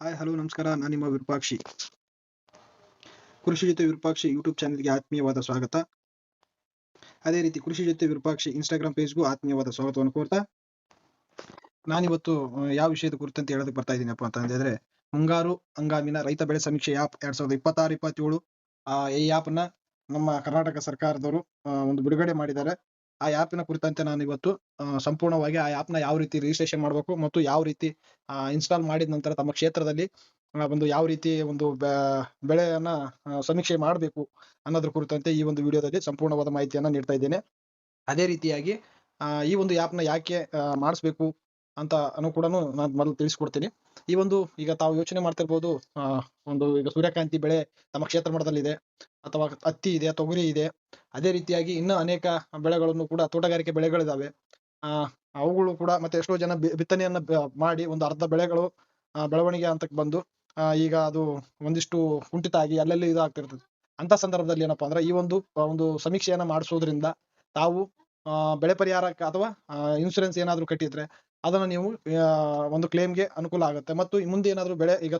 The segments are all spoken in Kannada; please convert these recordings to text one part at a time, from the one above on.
ಹಾಯ್ ಹಲೋ ನಮಸ್ಕಾರ. ನಾನು ನಿಮ್ಮ ವಿರೂಪಾಕ್ಷಿ. ಕೃಷಿ ಜೊತೆ ವಿರೂಪಾಕ್ಷಿ ಯೂಟ್ಯೂಬ್ ಚಾನೆಲ್ಗೆ ಆತ್ಮೀಯವಾದ ಸ್ವಾಗತ. ಅದೇ ರೀತಿ ಕೃಷಿ ಜೊತೆ ವಿರೂಪಾಕ್ಷಿ ಇನ್ಸ್ಟಾಗ್ರಾಮ್ ಪೇಜ್ಗೂ ಆತ್ಮೀಯವಾದ ಸ್ವಾಗತವನ್ನು ಕೋರ್ತಾ, ನಾನಿವತ್ತು ಯಾವ ವಿಷಯದ ಕುರಿತಂತೆ ಹೇಳೋದಕ್ಕೆ ಬರ್ತಾ ಇದ್ದೀನಪ್ಪ ಅಂತಂದ್ರೆ, ಮುಂಗಾರು ಹಂಗಾಮಿನ ರೈತ ಬೆಳೆ ಸಮೀಕ್ಷೆ ಆ್ಯಪ್ 2026-27 ಈ ಆ್ಯಪ್ನ ನಮ್ಮ ಕರ್ನಾಟಕ ಸರ್ಕಾರದವರು ಒಂದು ಬಿಡುಗಡೆ ಮಾಡಿದ್ದಾರೆ. ಆ ಆ್ಯಪಿನ ಕುರಿತಂತೆ ನಾನು ಇವತ್ತು ಸಂಪೂರ್ಣವಾಗಿ ಆ ಆ್ಯಪ್ನ ಯಾವ ರೀತಿ ರಿಜಿಸ್ಟ್ರೇಷನ್ ಮಾಡಬೇಕು ಮತ್ತು ಯಾವ ರೀತಿ ಇನ್ಸ್ಟಾಲ್ ಮಾಡಿದ ನಂತರ ತಮ್ಮ ಕ್ಷೇತ್ರದಲ್ಲಿ ಒಂದು ಯಾವ ರೀತಿ ಒಂದು ಬೆಳೆಯನ್ನ ಸಮೀಕ್ಷೆ ಮಾಡಬೇಕು ಅನ್ನೋದ್ರ ಕುರಿತಂತೆ ಈ ಒಂದು ವಿಡಿಯೋದಲ್ಲಿ ಸಂಪೂರ್ಣವಾದ ಮಾಹಿತಿಯನ್ನ ನೀಡ್ತಾ ಇದ್ದೇನೆ. ಅದೇ ರೀತಿಯಾಗಿ ಈ ಒಂದು ಆ್ಯಪ್ನ ಯಾಕೆ ಮಾಡಿಸ್ಬೇಕು ಅಂತ ಕೂಡ ನಾನು ಮೊದಲು ತಿಳಿಸ್ಕೊಡ್ತೀನಿ. ಈ ಒಂದು ಈಗ ತಾವು ಯೋಚನೆ ಮಾಡ್ತಿರ್ಬೋದು, ಒಂದು ಈಗ ಸೂರ್ಯಕಾಂತಿ ಬೆಳೆ ತಮ್ಮ ಕ್ಷೇತ್ರ ಮಟ್ಟದಲ್ಲಿದೆ, ಅಥವಾ ಹತ್ತಿ ಇದೆ, ತೊಗರಿ ಇದೆ. ಅದೇ ರೀತಿಯಾಗಿ ಇನ್ನೂ ಅನೇಕ ಬೆಳೆಗಳನ್ನು ಕೂಡ ತೋಟಗಾರಿಕೆ ಬೆಳೆಗಳಿದಾವೆ. ಅವುಗಳು ಕೂಡ ಮತ್ತೆ ಎಷ್ಟೋ ಜನ ಬಿತ್ತನೆಯನ್ನ ಮಾಡಿ ಒಂದು ಅರ್ಧ ಬೆಳೆಗಳು ಬೆಳವಣಿಗೆ ಹಂತಕ್ಕೆ ಬಂದು ಈಗ ಅದು ಒಂದಿಷ್ಟು ಕುಂಠಿತ ಆಗಿ ಅಲ್ಲೆಲ್ಲಿ ಇದಾಗ್ತಿರ್ತದೆ. ಅಂತ ಸಂದರ್ಭದಲ್ಲಿ ಏನಪ್ಪಾ ಅಂದ್ರೆ ಈ ಒಂದು ಸಮೀಕ್ಷೆಯನ್ನ ಮಾಡಿಸೋದ್ರಿಂದ ತಾವು ಬೆಳೆ ಪರಿಹಾರಕ್ಕೆ ಅಥವಾ ಇನ್ಶೂರೆನ್ಸ್ ಏನಾದ್ರು ಕಟ್ಟಿದ್ರೆ ಅದನ್ನ ನೀವು ಒಂದು ಕ್ಲೇಮ್ಗೆ ಅನುಕೂಲ ಆಗುತ್ತೆ. ಮತ್ತು ಮುಂದೆ ಏನಾದ್ರು ಬೆಳೆ ಈಗ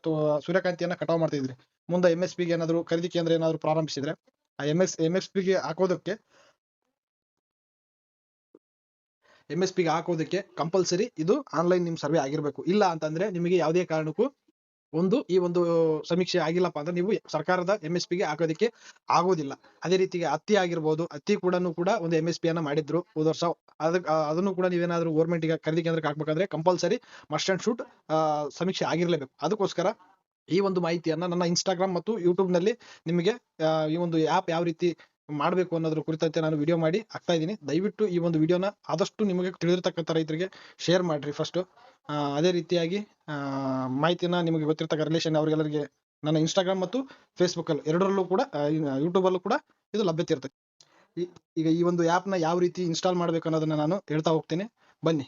ಸೂರ್ಯಕಾಂತಿಯನ್ನ ಕಟಾವು ಮಾಡ್ತಿದ್ರಿ, ಮುಂದೆ MSP ಗೆ ಏನಾದ್ರು ಖರೀದಿ ಕೇಂದ್ರ ಏನಾದ್ರು ಪ್ರಾರಂಭಿಸಿದ್ರೆ ಆ MSP ಗೆ ಹಾಕೋದಕ್ಕೆ ಕಂಪಲ್ಸರಿ ಇದು ಆನ್ಲೈನ್ ನಿಮ್ ಸರ್ವೆ ಆಗಿರ್ಬೇಕು. ಇಲ್ಲ ಅಂತಂದ್ರೆ ನಿಮಗೆ ಯಾವುದೇ ಕಾರಣಕ್ಕೂ ಈ ಒಂದು ಸಮೀಕ್ಷೆ ಆಗಿಲ್ಲಪ್ಪ ಅಂದ್ರೆ ನೀವು ಸರ್ಕಾರದ MSP ಗೆ ಹಾಕೋದಕ್ಕೆ ಆಗೋದಿಲ್ಲ. ಅದೇ ರೀತಿಗೆ ಹತ್ತಿ ಆಗಿರ್ಬೋದು, ಹತ್ತಿ ಕೂಡ ಒಂದು MSP ಅನ್ನ ಮಾಡಿದ್ರು ಹೋದ ವರ್ಷ. ಅದನ್ನು ಕೂಡ ನೀವೇನಾದ್ರೂ ಗೌರ್ಮೆಂಟ್ ಗೆ ಖರೀದಿ ಕೇಂದ್ರಕ್ಕೆ ಹಾಕ್ಬೇಕಂದ್ರೆ ಕಂಪಲ್ಸರಿ ಮಸ್ಟ್ ಅಂಡ್ ಶುಡ್ ಸಮೀಕ್ಷೆ ಆಗಿರ್ಲೇಬೇಕು. ಅದಕ್ಕೋಸ್ಕರ ಈ ಒಂದು ಮಾಹಿತಿಯನ್ನ ನನ್ನ ಇನ್ಸ್ಟಾಗ್ರಾಮ್ ಮತ್ತು ಯೂಟ್ಯೂಬ್ ನಲ್ಲಿ ನಿಮಗೆ ಈ ಒಂದು ಆ್ಯಪ್ ಯಾವ ರೀತಿ ಮಾಡಬೇಕು ಅನ್ನೋದ್ರ ಕುರಿತಂತೆ ನಾನು ವಿಡಿಯೋ ಮಾಡಿ ಹಾಕ್ತಾ ಇದ್ದೀನಿ. ದಯವಿಟ್ಟು ಈ ಒಂದು ವಿಡಿಯೋನ ಆದಷ್ಟು ನಿಮಗೆ ತಿಳಿದಿರ್ತಕ್ಕಂಥ ರೈತರಿಗೆ ಶೇರ್ ಮಾಡ್ರಿ ಫಸ್ಟ್. ಅದೇ ರೀತಿಯಾಗಿ ಮಾಹಿತಿನ ನಿಮಗೆ ಗೊತ್ತಿರ್ತಕ್ಕ ರಿಲೇಷನ್ ಅವ್ರಿಗೆಲ್ಲರಿಗೆ ನನ್ನ ಇನ್ಸ್ಟಾಗ್ರಾಮ್ ಮತ್ತು ಫೇಸ್ಬುಕ್ ಅಲ್ಲಿ ಎರಡರಲ್ಲೂ ಕೂಡ ಯೂಟ್ಯೂಬ್ ಅಲ್ಲೂ ಕೂಡ ಇದು ಲಭ್ಯತೆ ಇರ್ತದೆ. ಈಗ ಈ ಒಂದು ಆ್ಯಪ್ನ ಯಾವ ರೀತಿ ಇನ್ಸ್ಟಾಲ್ ಮಾಡ್ಬೇಕು ಅನ್ನೋದನ್ನ ನಾನು ಹೇಳ್ತಾ ಹೋಗ್ತೀನಿ, ಬನ್ನಿ.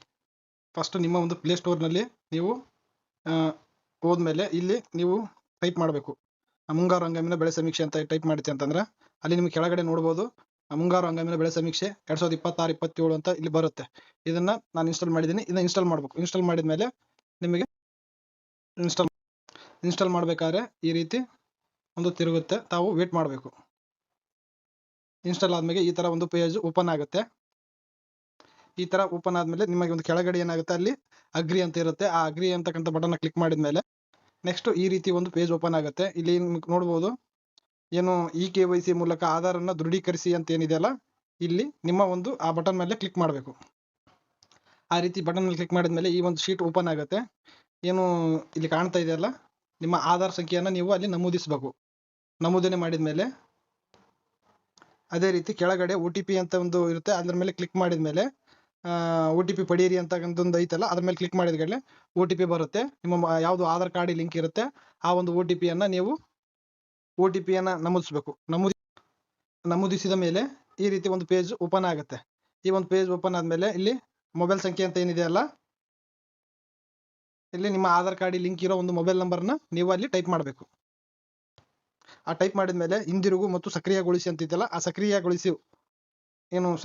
ಫಸ್ಟ್ ನಿಮ್ಮ ಒಂದು ಪ್ಲೇ ಸ್ಟೋರ್ ನಲ್ಲಿ ನೀವು ಹೋದ್ಮೇಲೆ ಇಲ್ಲಿ ನೀವು ಟೈಪ್ ಮಾಡಬೇಕು ಮುಂಗಾರು ಹಂಗಾಮಿನ ಬೆಳೆ ಸಮೀಕ್ಷೆ ಅಂತ ಟೈಪ್ ಮಾಡುತ್ತೆ ಅಂತಂದ್ರೆ ಅಲ್ಲಿ ನಿಮ್ಗೆ ಕೆಳಗಡೆ ನೋಡ್ಬೋದು ಮುಂಗಾರು ಹಂಗಾಮಿನ ಬೆಳೆ ಸಮೀಕ್ಷೆ 2026-27 ಅಂತ ಇಲ್ಲಿ ಬರುತ್ತೆ. ಇದನ್ನ ನಾನು ಇನ್ಸ್ಟಾಲ್ ಮಾಡಿದ್ದೀನಿ. ಇದನ್ನ ಇನ್ಸ್ಟಾಲ್ ಮಾಡ್ಬೇಕು. ಇನ್ಸ್ಟಾಲ್ ಮಾಡಿದ್ಮೇಲೆ ನಿಮಗೆ ಇನ್ಸ್ಟಾಲ್ ಮಾಡ್ಬೇಕಾದ್ರೆ ಈ ರೀತಿ ಒಂದು ತಿರುಗುತ್ತೆ, ತಾವು ವೇಟ್ ಮಾಡಬೇಕು. ಇನ್ಸ್ಟಾಲ್ ಆದ್ಮೇಲೆ ಈ ತರ ಒಂದು ಪೇಜ್ ಓಪನ್ ಆಗುತ್ತೆ. ಈ ತರ ಓಪನ್ ಆದ್ಮೇಲೆ ನಿಮಗೆ ಒಂದು ಕೆಳಗಡೆ ಏನಾಗುತ್ತೆ ಅಲ್ಲಿ ಅಗ್ರಿ ಅಂತ ಇರುತ್ತೆ. ಆ ಅಗ್ರಿ ಅಂತಕ್ಕಂಥ ಬಟನ್ ಕ್ಲಿಕ್ ಮಾಡಿದ್ಮೇಲೆ ನೆಕ್ಸ್ಟ್ ಈ ರೀತಿ ಒಂದು ಪೇಜ್ ಓಪನ್ ಆಗುತ್ತೆ. ಇಲ್ಲಿ ನೋಡ್ಬೋದು ಏನು KYC ಮೂಲಕ ಆಧಾರ್ ಅನ್ನ ದೃಢೀಕರಿಸಿ ಅಂತ ಏನಿದೆಯಲ್ಲ, ಇಲ್ಲಿ ನಿಮ್ಮ ಒಂದು ಆ ಬಟನ್ ಮೇಲೆ ಕ್ಲಿಕ್ ಮಾಡಬೇಕು. ಆ ರೀತಿ ಬಟನ್ ಮೇಲೆ ಕ್ಲಿಕ್ ಮಾಡಿದ್ಮೇಲೆ ಈ ಒಂದು ಶೀಟ್ ಓಪನ್ ಆಗುತ್ತೆ. ಏನು ಇಲ್ಲಿ ಕಾಣ್ತಾ ಇದೆಯಲ್ಲ, ನಿಮ್ಮ ಆಧಾರ್ ಸಂಖ್ಯೆಯನ್ನ ನೀವು ಅಲ್ಲಿ ನಮೂದಿಸಬೇಕು. ನಮೂದನೆ ಮಾಡಿದ್ಮೇಲೆ ಅದೇ ರೀತಿ ಕೆಳಗಡೆ OTP ಅಂತ ಒಂದು ಇರುತ್ತೆ. ಅದ್ರ ಮೇಲೆ ಕ್ಲಿಕ್ ಮಾಡಿದ್ಮೇಲೆ OTP ಪಡೀರಿ ಅಂತಕ್ಕಂಥದ್ದು ಐತಲ್ಲ, ಅದ್ರ ಮೇಲೆ ಕ್ಲಿಕ್ ಮಾಡಿದ್ಮೇಲೆ OTP ಬರುತ್ತೆ. ನಿಮ್ಮ ಯಾವ್ದು ಆಧಾರ್ ಕಾರ್ಡ್ ಲಿಂಕ್ ಇರುತ್ತೆ ಆ ಒಂದು OTP ಯನ್ನ ನೀವು ನಮೂದಿಸಬೇಕು. ನಮೂದಿಸಿದ ಮೇಲೆ ಈ ರೀತಿ ಒಂದು ಪೇಜ್ ಓಪನ್ ಆಗುತ್ತೆ. ಈ ಒಂದು ಪೇಜ್ ಓಪನ್ ಆದ್ಮೇಲೆ ಇಲ್ಲಿ ಮೊಬೈಲ್ ಸಂಖ್ಯೆ ಅಂತ ಏನಿದೆಯಲ್ಲ, ಇಲ್ಲಿ ನಿಮ್ಮ ಆಧಾರ್ ಕಾರ್ಡ್ ಲಿಂಕ್ ಇರೋ ಒಂದು ಮೊಬೈಲ್ ನಂಬರ್ನ ನೀವು ಅಲ್ಲಿ ಟೈಪ್ ಮಾಡಬೇಕು. ಆ ಟೈಪ್ ಮಾಡಿದ್ಮೇಲೆ ಹಿಂದಿರುಗು ಮತ್ತು ಸಕ್ರಿಯಗೊಳಿಸಿ ಅಂತ ಇದೆಯಲ್ಲ, ಆ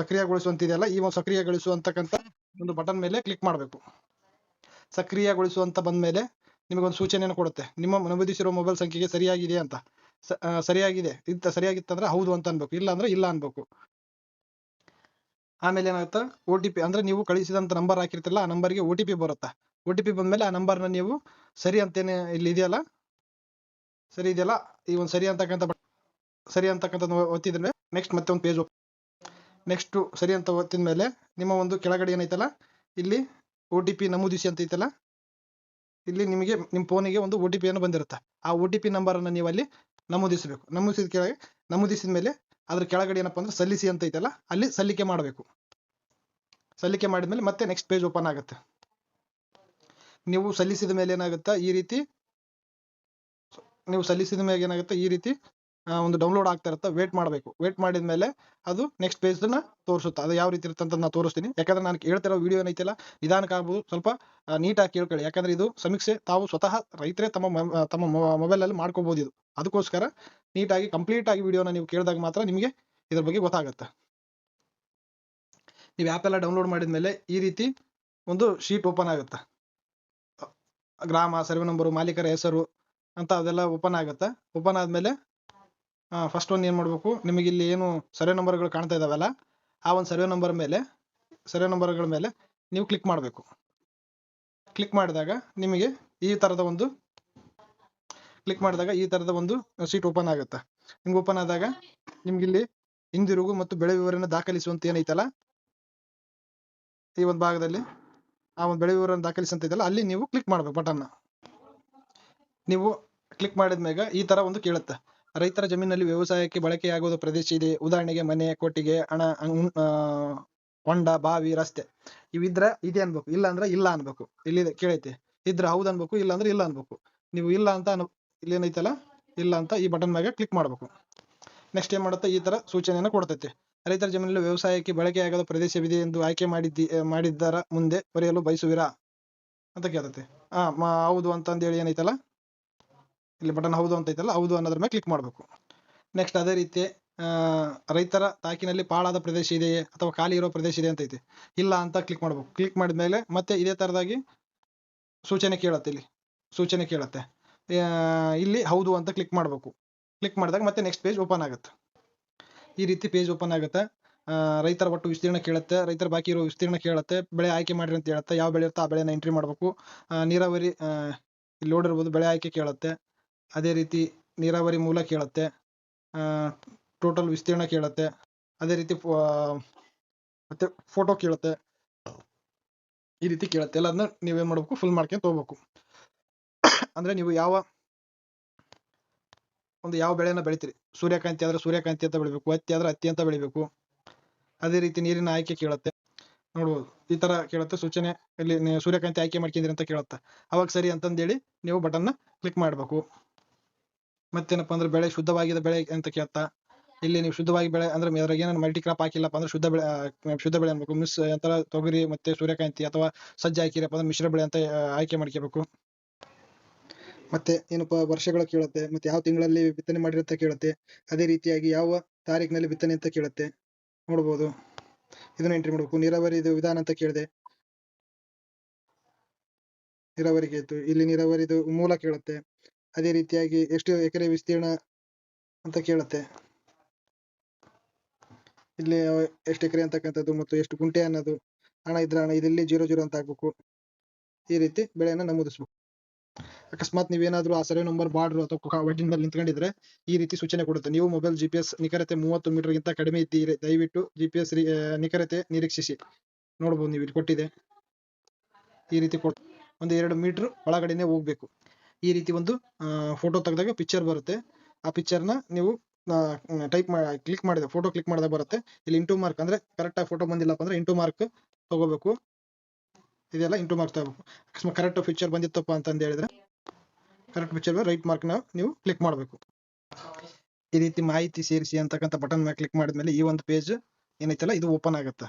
ಸಕ್ರಿಯಗೊಳಿಸುವಂತಿದೆಯಲ್ಲ, ಈ ಒಂದು ಸಕ್ರಿಯಗೊಳಿಸುವಂತಕ್ಕಂಥ ಒಂದು ಬಟನ್ ಮೇಲೆ ಕ್ಲಿಕ್ ಮಾಡಬೇಕು. ಸಕ್ರಿಯಗೊಳಿಸುವಂತ ಬಂದ್ಮೇಲೆ ನಿಮಗೊಂದು ಸೂಚನೆಯನ್ನು ಕೊಡುತ್ತೆ. ನಿಮ್ಮ ನಮೂದಿಸಿರೋ ಮೊಬೈಲ್ ಸಂಖ್ಯೆಗೆ ಸರಿಯಾಗಿದೆ ಅಂತ. ಸರಿಯಾಗಿದೆ ಇಂತ ಸರಿಯಾಗಿತ್ತಂದ್ರೆ ಹೌದು ಅಂತ ಅನ್ಬೇಕು, ಇಲ್ಲ ಅಂದ್ರೆ ಇಲ್ಲ ಅನ್ಬೇಕು. ಆಮೇಲೆ ಏನಾಗುತ್ತೆ, OTP ಅಂದ್ರೆ ನೀವು ಕಳಿಸಿದಂತ ನಂಬರ್ ಹಾಕಿರ್ತಿಲ್ಲ, ಆ ನಂಬರ್ಗೆ OTP ಬರುತ್ತೆ. OTP ಬಂದ್ಮೇಲೆ ಆ ನಂಬರ್ನ ನೀವು ಸರಿ ಅಂತೇನೆ ಇಲ್ಲಿ ಇದೆಯಲ್ಲ, ಈ ಒಂದು ಸರಿ ಅಂತಕ್ಕಂಥ ಒತ್ತಿದ್ರೆ ನೆಕ್ಸ್ಟ್ ಮತ್ತೆ ಒಂದು ಪೇಜ್ ನೆಕ್ಸ್ಟ್ ಸರಿ ಅಂತ ಒತ್ತಿದ ಮೇಲೆ ನಿಮ್ಮ ಒಂದು ಕೆಳಗಡೆ ಏನೈತಲ್ಲ, ಇಲ್ಲಿ OTP ನಮೂದಿಸಿ ಅಂತ ಐತಲ್ಲ, ಇಲ್ಲಿ ನಿಮಗೆ ನಿಮ್ಮ ಫೋನಿಗೆ ಒಂದು OTP ಅನ್ನು ಬಂದಿರುತ್ತೆ. ಆ OTP ನಂಬರ್ ಅನ್ನ ನೀವು ಅಲ್ಲಿ ನಮೂದಿಸಬೇಕು. ನಮೂದಿಸಿದ ಮೇಲೆ ಅದ್ರ ಕೆಳಗಡೆ ಏನಪ್ಪಾ ಅಂದ್ರೆ ಸಲ್ಲಿಸಿ ಅಂತ ಐತಲ್ಲ, ಅಲ್ಲಿ ಸಲ್ಲಿಕೆ ಮಾಡಬೇಕು. ಸಲ್ಲಿಕೆ ಮಾಡಿದ್ಮೇಲೆ ಮತ್ತೆ ನೆಕ್ಸ್ಟ್ ಪೇಜ್ ಓಪನ್ ಆಗುತ್ತೆ. ನೀವು ಸಲ್ಲಿಸಿದ ಮೇಲೆ ಏನಾಗುತ್ತೆ, ಈ ರೀತಿ ಒಂದು ಡೌನ್ಲೋಡ್ ಆಗ್ತಾ ಇರುತ್ತೆ. ವೇಟ್ ಮಾಡಬೇಕು. ವೇಟ್ ಮಾಡಿದ್ಮೇಲೆ ಅದು ನೆಕ್ಸ್ಟ್ ಪೇಜ್ ನ ತೋರಿಸುತ್ತೆ. ಅದು ಯಾವ ರೀತಿ ಇರುತ್ತೆ ಅಂತ ನಾನು ತೋರಿಸ್ತೀನಿ. ಯಾಕಂದ್ರೆ ನಾನು ಹೇಳ್ತಿರೋ ವಿಡಿಯೋ ಏನೈತಿಲ್ಲ, ನಿಧಾನಕ್ಕೆ ಆಗ್ಬೋದು, ಸ್ವಲ್ಪ ನೀಟಾಗಿ ಕೇಳ್ಕೊಳ್ಳಿ. ಯಾಕಂದ್ರೆ ಇದು ಸಮೀಕ್ಷೆ ತಾವು ಸ್ವತಃ ರೈತರೇ ತಮ್ಮ ಮೊಬೈಲ್ ಅಲ್ಲಿ ಮಾಡ್ಕೋಬಹುದು. ಇದು ಅದಕ್ಕೋಸ್ಕರ ನೀಟಾಗಿ ಕಂಪ್ಲೀಟ್ ಆಗಿ ವಿಡಿಯೋನ ನೀವು ಕೇಳಿದಾಗ ಮಾತ್ರ ನಿಮಗೆ ಇದ್ರ ಬಗ್ಗೆ ಗೊತ್ತಾಗುತ್ತೆ. ನೀವು ಆ್ಯಪ್ ಎಲ್ಲ ಡೌನ್ಲೋಡ್ ಮಾಡಿದ್ಮೇಲೆ ಈ ರೀತಿ ಒಂದು ಶೀಟ್ ಓಪನ್ ಆಗುತ್ತೆ. ಗ್ರಾಮ, ಸರ್ವೆ ನಂಬರು, ಮಾಲೀಕರ ಹೆಸರು ಅಂತ ಅದೆಲ್ಲ ಓಪನ್ ಆಗುತ್ತೆ. ಓಪನ್ ಆದ್ಮೇಲೆ ಫಸ್ಟ್ ಒಂದು ಏನ್ ಮಾಡ್ಬೇಕು, ನಿಮಗೆ ಇಲ್ಲಿ ಏನು ಸರ್ವೆ ನಂಬರ್ಗಳು ಕಾಣ್ತಾ ಇದಾವಲ್ಲ, ಆ ಒಂದು ಸರ್ವೆ ನಂಬರ್ಗಳ ಮೇಲೆ ನೀವು ಕ್ಲಿಕ್ ಮಾಡಬೇಕು. ಕ್ಲಿಕ್ ಮಾಡಿದಾಗ ನಿಮಗೆ ಈ ತರದ ಒಂದು ಶೀಟ್ ಓಪನ್ ಆಗುತ್ತೆ. ನಿಮ್ಗೆ ಓಪನ್ ಆದಾಗ ನಿಮ್ಗೆ ಇಲ್ಲಿ ಹಿಂದಿರುಗು ಮತ್ತು ಬೆಳೆ ವಿವರವನ್ನು ದಾಖಲಿಸುವಂತ ಏನೈತಲ್ಲ, ಈ ಒಂದು ಭಾಗದಲ್ಲಿ ಆ ಒಂದು ಬೆಳೆ ವಿವರವನ್ನು ದಾಖಲಿಸುವಂತ ಇದೆಯಲ್ಲ, ಅಲ್ಲಿ ನೀವು ಕ್ಲಿಕ್ ಮಾಡ್ಬೇಕು ಬಟನ್. ನೀವು ಕ್ಲಿಕ್ ಮಾಡಿದ್ಮ್ಯಾಗ ಈ ತರ ಒಂದು ಕೇಳುತ್ತೆ, ರೈತರ ಜಮೀನಲ್ಲಿ ವ್ಯವಸಾಯಕ್ಕೆ ಬಳಕೆಯಾಗುವ ಪ್ರದೇಶ ಇದೆ. ಉದಾಹರಣೆಗೆ ಮನೆ, ಕೊಟ್ಟಿಗೆ, ಹೊಂಡ, ಬಾವಿ, ರಸ್ತೆ. ಇವಿದ್ರ ಇದೆ ಅನ್ಬೇಕು, ಇಲ್ಲ ಅಂದ್ರೆ ಇಲ್ಲ ಅನ್ಬೇಕು. ಇಲ್ಲಿ ಕೇಳೈತಿ, ಇದ್ರ ಹೌದು ಅನ್ಬೇಕು, ಇಲ್ಲ ಅಂದ್ರೆ ಇಲ್ಲ ಅನ್ಬೇಕು. ನೀವು ಇಲ್ಲ ಅಂತ ಇಲ್ಲಿ ಏನೈತಲ್ಲ, ಇಲ್ಲ ಅಂತ ಈ ಬಟನ್ ಮ್ಯಾಗ ಕ್ಲಿಕ್ ಮಾಡ್ಬೇಕು. ನೆಕ್ಸ್ಟ್ ಏನ್ ಮಾಡುತ್ತೆ, ಈ ತರ ಸೂಚನೆಯನ್ನು ಕೊಡ್ತೈತಿ. ರೈತರ ಜಮೀನಲ್ಲಿ ವ್ಯವಸಾಯಕ್ಕೆ ಬಳಕೆಯಾಗದ ಪ್ರದೇಶವಿದೆ ಎಂದು ಆಯ್ಕೆ ಮಾಡಿದ್ದರ ಮುಂದೆ ಬರೆಯಲು ಬಯಸುವಿರಾ ಅಂತ ಕೇಳ್ತೈತಿ. ಹೌದು ಅಂತಂದೇಳಿ ಏನೈತಲ್ಲ, ಇಲ್ಲಿ ಬಟನ್ ಹೌದು ಅಂತ ಐತಲ್ಲ, ಹೌದು ಅನ್ನೋದ್ರ ಮೇಲೆ ಕ್ಲಿಕ್ ಮಾಡ್ಬೇಕು. ನೆಕ್ಸ್ಟ್ ಅದೇ ರೀತಿ ರೈತರ ತಾಕಿನಲ್ಲಿ ಪಾಳಾದ ಪ್ರದೇಶ ಇದೆಯೇ ಅಥವಾ ಖಾಲಿ ಇರೋ ಪ್ರದೇಶ ಇದೆ ಅಂತ ಐತಿ, ಇಲ್ಲ ಅಂತ ಕ್ಲಿಕ್ ಮಾಡ್ಬೇಕು. ಕ್ಲಿಕ್ ಮಾಡಿದ್ಮೇಲೆ ಮತ್ತೆ ಇದೇ ತರದಾಗಿ ಸೂಚನೆ ಕೇಳತ್ತೆ. ಇಲ್ಲಿ ಹೌದು ಅಂತ ಕ್ಲಿಕ್ ಮಾಡ್ಬೇಕು. ಕ್ಲಿಕ್ ಮಾಡಿದಾಗ ಮತ್ತೆ ನೆಕ್ಸ್ಟ್ ಪೇಜ್ ಓಪನ್ ಆಗುತ್ತೆ. ಈ ರೀತಿ ಪೇಜ್ ಓಪನ್ ಆಗುತ್ತೆ. ರೈತರ ಒಟ್ಟು ವಿಸ್ತೀರ್ಣ ಕೇಳುತ್ತೆ, ರೈತರ ಬಾಕಿ ಇರೋ ವಿಸ್ತೀರ್ಣ ಕೇಳುತ್ತೆ, ಬೆಳೆ ಆಯ್ಕೆ ಮಾಡ್ರಿ ಅಂತ ಹೇಳುತ್ತೆ. ಯಾವ ಬೆಳೆ ಇರುತ್ತೋ ಆ ಬೆಳೆನ ಎಂಟ್ರಿ ಮಾಡ್ಬೇಕು. ನೀರಾವರಿ ಲೋಡ್ ಇರ್ಬೋದು, ಬೆಳೆ ಆಯ್ಕೆ ಕೇಳುತ್ತೆ. ಅದೇ ರೀತಿ ನೀರಾವರಿ ಮೂಲ ಕೇಳುತ್ತೆ, ಟೋಟಲ್ ವಿಸ್ತೀರ್ಣ ಕೇಳುತ್ತೆ. ಅದೇ ರೀತಿ ಮತ್ತೆ ಫೋಟೋ ಕೇಳುತ್ತೆ. ಈ ರೀತಿ ಕೇಳುತ್ತೆ. ಎಲ್ಲದನ್ನ ನೀವೇನ್ ಮಾಡ್ಬೇಕು, ಫುಲ್ ಮಾಡ್ಕೊಂಡು ತಗೋಬೇಕು. ಅಂದ್ರೆ ನೀವು ಯಾವ ಬೆಳೆನ ಬೆಳಿತೀರಿ, ಸೂರ್ಯಕಾಂತಿ ಆದ್ರೆ ಸೂರ್ಯಕಾಂತಿ ಅಂತ ಬೆಳಿಬೇಕು, ಹತ್ತಿ ಆದ್ರೆ ಹತ್ತಿ ಅಂತ ಬೆಳಿಬೇಕು. ಅದೇ ರೀತಿ ನೀರಿನ ಆಯ್ಕೆ ಕೇಳುತ್ತೆ, ನೋಡ್ಬೋದು ಈ ತರ ಕೇಳುತ್ತೆ ಸೂಚನೆ. ಇಲ್ಲಿ ಸೂರ್ಯಕಾಂತಿ ಆಯ್ಕೆ ಮಾಡ್ಕೊಂಡಿರಿ ಅಂತ ಕೇಳುತ್ತೆ. ಅವಾಗ ಸರಿ ಅಂತಂದೇಳಿ ನೀವು ಬಟನ್ ಕ್ಲಿಕ್ ಮಾಡ್ಬೇಕು. ಮತ್ತೇನಪ್ಪ ಅಂದ್ರೆ ಬೆಳೆ ಶುದ್ಧವಾಗಿದೆ ಬೆಳೆ ಅಂತ ಕೇಳ್ತಾ, ಇಲ್ಲಿ ನೀವು ಶುದ್ಧವಾಗಿ ಬೆಳೆ ಅಂದ್ರೆ ಅದ್ರಾಗ ಏನಾದ್ರು ಮಲ್ಟಿ ಕ್ರಾಪ್ ಹಾಕಿಲ್ಲಪ್ಪ ಅಂದ್ರೆ ಶುದ್ಧ ಬೆಳೆ ಅನ್ಬೇಕು. ಮಿಸ್ ಅಂತರ ತೊಗರಿ ಮತ್ತೆ ಸೂರ್ಯಕಾಂತಿ ಅಥವಾ ಸಜ್ಜೆ ಹಾಕಿರಪ್ಪ ಅಂದ್ರೆ ಮಿಶ್ರ ಬೆಳೆ ಅಂತ ಆಯ್ಕೆ ಮಾಡ್ಕೋಬೇಕು. ಮತ್ತೆ ಏನಪ್ಪಾ ವರ್ಷಗಳ ಕೇಳುತ್ತೆ, ಮತ್ತೆ ಯಾವ ತಿಂಗಳಲ್ಲಿ ಬಿತ್ತನೆ ಮಾಡಿರಂತ ಕೇಳುತ್ತೆ. ಅದೇ ರೀತಿಯಾಗಿ ಯಾವ ತಾರೀಕಿನಲ್ಲಿ ಬಿತ್ತನೆ ಅಂತ ಕೇಳುತ್ತೆ, ನೋಡ್ಬೋದು. ಇದನ್ನ ಎಂಟ್ರಿ ಮಾಡ್ಬೇಕು. ನೀರಾವರಿ ವಿಧಾನ ಅಂತ ಕೇಳಿದೆ, ನೀರಾವರಿಗೆ ಇತ್ತು. ಇಲ್ಲಿ ನೀರಾವರಿದು ಮೂಲ ಕೇಳುತ್ತೆ. ಅದೇ ರೀತಿಯಾಗಿ ಎಷ್ಟು ಎಕರೆ ವಿಸ್ತೀರ್ಣ ಅಂತ ಕೇಳುತ್ತೆ. ಇಲ್ಲಿ ಎಷ್ಟು ಎಕರೆ ಅಂತಕ್ಕಂಥದ್ದು ಮತ್ತು ಎಷ್ಟು ಗುಂಟೆ ಅನ್ನೋದು, ಹಣ ಇದ್ರೆ ಹಣ, ಇಲ್ಲಿ 00 ಅಂತ ಹಾಕ್ಬೇಕು. ಈ ರೀತಿ ಬೆಳೆಯನ್ನ ನಮೂದಿಸ್ಬೇಕು. ಅಕಸ್ಮಾತ್ ನೀವೇನಾದ್ರೂ ಆ ಸರ್ವೆ ನಂಬರ್ ಬಾರ್ಡರ್ ಅಥವಾ ಒಡ್ಡಿನ ಮೇಲೆ ನಿಂತ್ಕೊಂಡಿದ್ರೆ ಈ ರೀತಿ ಸೂಚನೆ ಕೊಡುತ್ತೆ. ನೀವು ಮೊಬೈಲ್ GPS ನಿಖರತೆ 30 ಮೀಟರ್ಗಿಂತ ಕಡಿಮೆ ಇದ್ದೀರಿ, ದಯವಿಟ್ಟು GPS ನಿಖರತೆ ನಿರೀಕ್ಷಿಸಿ. ನೋಡ್ಬೋದು ನೀವು ಇಲ್ಲಿ ಕೊಟ್ಟಿದೆ. ಈ ರೀತಿ ಒಂದು 2 ಮೀಟರ್ ಒಳಗಡೆನೆ ಹೋಗ್ಬೇಕು. ಈ ರೀತಿ ಒಂದು ಫೋಟೋ ತೆಗೆದಾಗ ಪಿಕ್ಚರ್ ಬರುತ್ತೆ. ಆ ಪಿಕ್ಚರ್ನ ನೀವು ಕ್ಲಿಕ್ ಮಾಡಿದೆ, ಫೋಟೋ ಕ್ಲಿಕ್ ಮಾಡಿದಾಗ ಬರುತ್ತೆ. ಇಲ್ಲಿ ಇಂಟು ಮಾರ್ಕ್ ಅಂದ್ರೆ ಕರೆಕ್ಟ್ ಆಗಿ ಫೋಟೋ ಬಂದಿಲ್ಲಪ್ಪ ಅಂದ್ರೆ ಇಂಟು ಮಾರ್ಕ್ ತಗೋಬೇಕು. ಇದೆಲ್ಲ ಇಂಟು ಮಾರ್ಕ್ ತಗೋಬೇಕು. ಅಕಸ್ಮಾತ್ ಕರೆಕ್ಟ್ ಪಿಕ್ಚರ್ ಬಂದಿತ್ತಪ್ಪ ಅಂತ ಹೇಳಿದ್ರೆ ಕರೆಕ್ಟ್ ಪಿಕ್ಚರ್ ರೈಟ್ ಮಾರ್ಕ್ ನೀವು ಕ್ಲಿಕ್ ಮಾಡಬೇಕು. ಈ ರೀತಿ ಮಾಹಿತಿ ಸೇರಿಸಿ ಅಂತಕ್ಕಂಥ ಬಟನ್ ಮೇಲೆ ಕ್ಲಿಕ್ ಮಾಡಿದ್ಮೇಲೆ ಈ ಒಂದು ಪೇಜ್ ಏನೈತಲ್ಲ ಇದು ಓಪನ್ ಆಗುತ್ತೆ.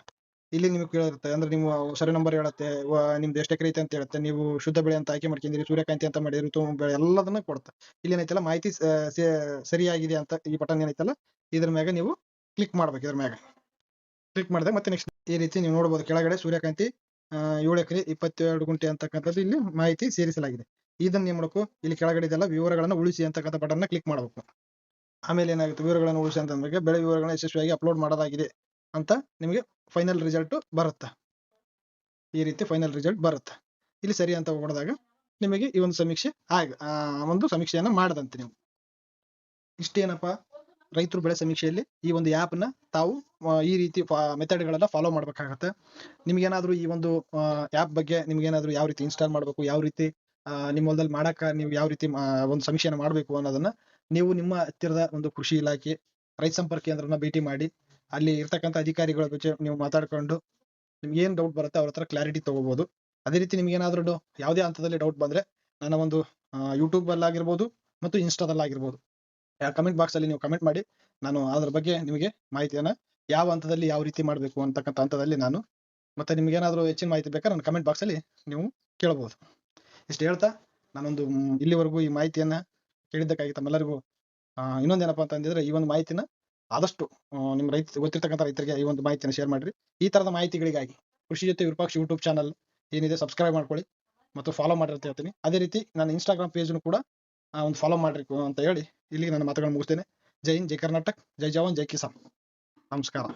ಇಲ್ಲಿ ನಿಮಗೆ ಕೇಳಿರುತ್ತೆ ಅಂದ್ರೆ ನೀವು ಸರ್ವೆ ನಂಬರ್ ಹೇಳುತ್ತೆ, ನಿಮ್ದು ಎಷ್ಟು ಎಕರೆ ಐತೆ ಅಂತ ಹೇಳುತ್ತೆ, ನೀವು ಶುದ್ಧ ಬೆಳೆ ಅಂತ ಆಯ್ಕೆ ಮಾಡ್ಕೊಂಡಿರಿ, ಸೂರ್ಯಕಾಂತಿ ಅಂತ ಮಾಡಿರಿ, ಋತು ಬೆಳೆ ಎಲ್ಲದನ್ನ ಕೊಡುತ್ತೆ. ಇಲ್ಲಿ ಏನೈತಲ್ಲ ಮಾಹಿತಿ ಸರಿಯಾಗಿದೆ ಅಂತ ಈ ಬಟನ್ ಏನೈತಲ್ಲ ಇದ್ರ ಮ್ಯಾಗ ನೀವು ಕ್ಲಿಕ್ ಮಾಡ್ಬೇಕು. ಇದ್ರ ಮ್ಯಾಗ ಕ್ಲಿಕ್ ಮಾಡಿದಾಗ ಮತ್ತೆ ನೆಕ್ಸ್ಟ್ ಈ ರೀತಿ ನೀವು ನೋಡಬಹುದು ಕೆಳಗಡೆ ಸೂರ್ಯಕಾಂತಿ 7 ಎಕರೆ 22 ಗುಂಟೆ ಅಂತಕ್ಕಂಥದ್ದು ಇಲ್ಲಿ ಮಾಹಿತಿ ಸೇರಿಸಲಾಗಿದೆ. ಇದನ್ನ ಏನ್ ಮಾಡಬೇಕು, ಇಲ್ಲಿ ಕೆಳಗಡೆ ಇದೆಲ್ಲ ವಿವರಗಳನ್ನು ಉಳಿಸಿ ಅಂತಕ್ಕಂಥ ಬಟನ್ ನ ಕ್ಲಿಕ್ ಮಾಡಬೇಕು. ಆಮೇಲೆ ಏನಾಗುತ್ತೆ, ವಿವರಗಳನ್ನು ಉಳಿಸಿ ಅಂತಂದ್ರೆ ಬೆಳೆ ವಿವರಗಳನ್ನು ಯಶಸ್ವಿಯಾಗಿ ಅಪ್ಲೋಡ್ ಮಾಡಲಾಗಿದೆ ಅಂತ ನಿಮಗೆ ಫೈನಲ್ ರಿಸಲ್ಟ್ ಬರುತ್ತೆ. ಈ ರೀತಿ ಫೈನಲ್ ರಿಸಲ್ಟ್ ಬರುತ್ತೆ. ಇಲ್ಲಿ ಸರಿ ಅಂತ ಹೊಡೆದಾಗ ನಿಮಗೆ ಈ ಒಂದು ಸಮೀಕ್ಷೆಯನ್ನ ಮಾಡದಂತೆ. ನೀವು ಇಷ್ಟೇನಪ್ಪ, ರೈತರು ಬೆಳೆ ಸಮೀಕ್ಷೆಯಲ್ಲಿ ಈ ಒಂದು ಆ್ಯಪ್ ನ ತಾವು ಈ ರೀತಿ ಮೆಥಡ್ಗಳನ್ನ ಫಾಲೋ ಮಾಡ್ಬೇಕಾಗತ್ತೆ. ನಿಮ್ಗೇನಾದ್ರೂ ಈ ಒಂದು ಆ್ಯಪ್ ಬಗ್ಗೆ ನಿಮ್ಗೇನಾದ್ರೂ ಯಾವ ರೀತಿ ಇನ್ಸ್ಟಾಲ್ ಮಾಡಬೇಕು, ಯಾವ ರೀತಿ ನಿಮ್ಮ ಹೊಲದಲ್ಲಿ ಮಾಡಕ್ಕ ನೀವು ಯಾವ ರೀತಿ ಒಂದು ಸಮೀಕ್ಷೆಯನ್ನು ಮಾಡಬೇಕು ಅನ್ನೋದನ್ನ ನೀವು ನಿಮ್ಮ ಹತ್ತಿರದ ಒಂದು ಕೃಷಿ ಇಲಾಖೆ ರೈತ ಸಂಪರ್ಕ ಕೇಂದ್ರನ ಭೇಟಿ ಮಾಡಿ ಅಲ್ಲಿ ಇರ್ತಕ್ಕಂಥ ಅಧಿಕಾರಿಗಳ ಜೊತೆ ನೀವು ಮಾತಾಡ್ಕೊಂಡು ನಿಮ್ಗೆ ಏನ್ ಡೌಟ್ ಬರುತ್ತೆ ಅವ್ರ ಹತ್ರ ಕ್ಲಾರಿಟಿ ತಗೋಬಹುದು. ಅದೇ ರೀತಿ ನಿಮ್ಗೆ ಏನಾದ್ರೂ ಯಾವುದೇ ಹಂತದಲ್ಲಿ ಡೌಟ್ ಬಂದ್ರೆ ನನ್ನ ಒಂದು ಯೂಟ್ಯೂಬ್ ಅಲ್ಲಿ ಆಗಿರ್ಬೋದು ಮತ್ತು ಇನ್ಸ್ಟಾದಲ್ಲಿ ಆಗಿರ್ಬೋದು, ಕಮೆಂಟ್ ಬಾಕ್ಸ್ ಅಲ್ಲಿ ನೀವು ಕಮೆಂಟ್ ಮಾಡಿ, ನಾನು ಅದ್ರ ಬಗ್ಗೆ ನಿಮಗೆ ಮಾಹಿತಿಯನ್ನ ಯಾವ ಹಂತದಲ್ಲಿ ಯಾವ ರೀತಿ ಮಾಡಬೇಕು ಅಂತಕ್ಕಂಥ ಹಂತದಲ್ಲಿ ನಾನು ಮತ್ತೆ ನಿಮ್ಗೆ ಏನಾದ್ರು ಹೆಚ್ಚಿನ ಮಾಹಿತಿ ಬೇಕಾದ್ರೆ ನನ್ನ ಕಮೆಂಟ್ ಬಾಕ್ಸ್ ಅಲ್ಲಿ ನೀವು ಕೇಳಬಹುದು. ಇಷ್ಟು ಹೇಳ್ತಾ ನಾನೊಂದು ಇಲ್ಲಿವರೆಗೂ ಈ ಮಾಹಿತಿಯನ್ನ ಕೇಳಿದ್ದಕ್ಕಾಗಿ ತಮ್ಮೆಲ್ಲರಿಗೂ ಇನ್ನೊಂದೇನಪ್ಪಾ ಅಂತ ಅಂದಿದ್ರೆ, ಈ ಒಂದು ಮಾಹಿತಿನ ಆದಷ್ಟು ನಿಮ್ ಗೊತ್ತಿರ್ತಕ್ಕಂಥ ರೈತರಿಗೆ ಈ ಒಂದು ಮಾಹಿತಿಯನ್ನು ಶೇರ್ ಮಾಡ್ರಿ. ಈ ತರದ ಮಾಹಿತಿಗಳಿಗಾಗಿ ಕೃಷಿ ಜೊತೆ ವಿರೂಪಾಕ್ಷ ಯೂಟ್ಯೂಬ್ ಚಾನಲ್ ಏನಿದೆ ಸಬ್ಸ್ಕ್ರೈಬ್ ಮಾಡ್ಕೊಳ್ಳಿ. ಮತ್ತು ಫಾಲೋ ಮಾಡಿರಿ ಅಂತ ಹೇಳ್ತೀನಿ. ಅದೇ ರೀತಿ ನನ್ನ ಇನ್ಸ್ಟಾಗ್ರಾಮ್ ಪೇಜ್ನು ಕೂಡ ಒಂದು ಫಾಲೋ ಮಾಡ್ರಿ ಅಂತ ಹೇಳಿ ಇಲ್ಲಿಗೆ ನನ್ನ ಮಾತುಗಳನ್ನು ಮುಗಿಸ್ತೇನೆ. ಜೈ ಹಿಂದ್, ಜೈ ಕರ್ನಾಟಕ್, ಜೈ ಜವಾನ್, ಜೈ ಕಿಸಾನ್. ನಮಸ್ಕಾರ.